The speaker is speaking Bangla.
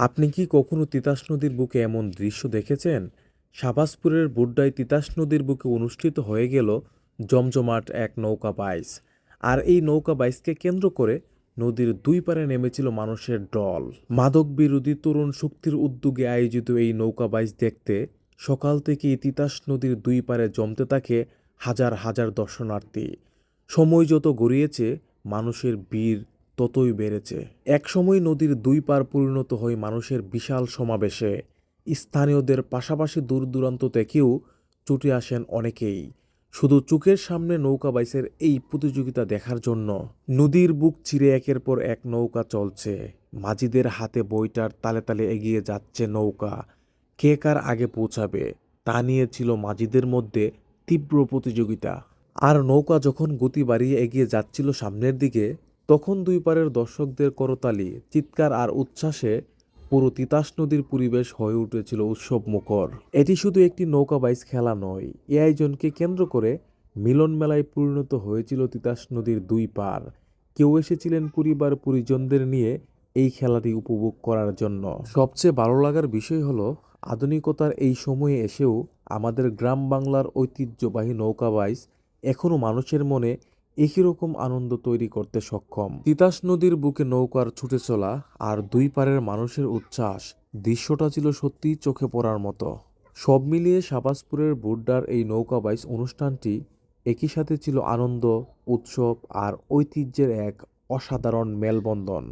আপনি কি কখনো তিতাস নদীর বুকে এমন দৃশ্য দেখেছেন? শাহবাজপুরের বুড্ডায় তিতাস নদীর বুকে অনুষ্ঠিত হয়ে গেল জমজমাট এক নৌকা বাইচ। আর এই নৌকা বাইচকে কেন্দ্র করে নদীর দুই পারে নেমেছিল মানুষের দল। মাদক বিরোধী তরুণ শক্তির উদ্যোগে আয়োজিত এই নৌকা বাইচ দেখতে সকাল থেকেই তিতাস নদীর দুই পারে জমতে থাকে হাজার হাজার দর্শনার্থী। সময় যত গড়িয়েছে মানুষের ভিড় ততই বেড়েছে। একসময় নদীর দুই পার পরিণত হয় মানুষের বিশাল সমাবেশে। স্থানীয়দের পাশাপাশি দূর দূরান্ত থেকেও ছুটে আসেন অনেকেই, শুধু চোখের সামনে নৌকা বাইচের এই প্রতিযোগিতা দেখার জন্য। নদীর বুক চিরে একের পর এক নৌকা চলছে, মাঝিদের হাতে বইটার তালে তালে এগিয়ে যাচ্ছে নৌকা। কে কার আগে পৌঁছাবে তা নিয়ে ছিল মাঝিদের মধ্যে তীব্র প্রতিযোগিতা। আর নৌকা যখন গতি বাড়িয়ে এগিয়ে যাচ্ছিল সামনের দিকে, তখন দুই পারের দর্শকদের করতালি, চিৎকার আর উচ্ছ্বাসে পুরো তিতাস নদীর পরিবেশ হয়ে উঠেছিল উৎসব মুখর। এটি শুধু একটি নৌকা বাইচ খেলা নয়, এই আয়োজনকে কেন্দ্র করে মিলন মেলায় পরিণত হয়েছিল তিতাস নদীর দুই পার। কেউ এসেছিলেন পরিবার পরিজনদের নিয়ে এই খেলাটি উপভোগ করার জন্য। সবচেয়ে ভালো লাগার বিষয় হলো, আধুনিকতার এই সময়ে এসেও আমাদের গ্রাম বাংলার ঐতিহ্যবাহী নৌকা বাইচ এখনও মানুষের মনে একই রকম আনন্দ তৈরি করতে সক্ষম। তিতাস নদীর বুকে নৌকার ছুটে চলা আর দুই পারের মানুষের উচ্ছ্বাস, দৃশ্যটা ছিল সত্যিই চোখে পড়ার মতো। সব মিলিয়ে শাহবাজপুরের বুড্ডার এই নৌকা বাইচ অনুষ্ঠানটি একই সাথে ছিল আনন্দ, উৎসব আর ঐতিহ্যের এক অসাধারণ মেলবন্ধন।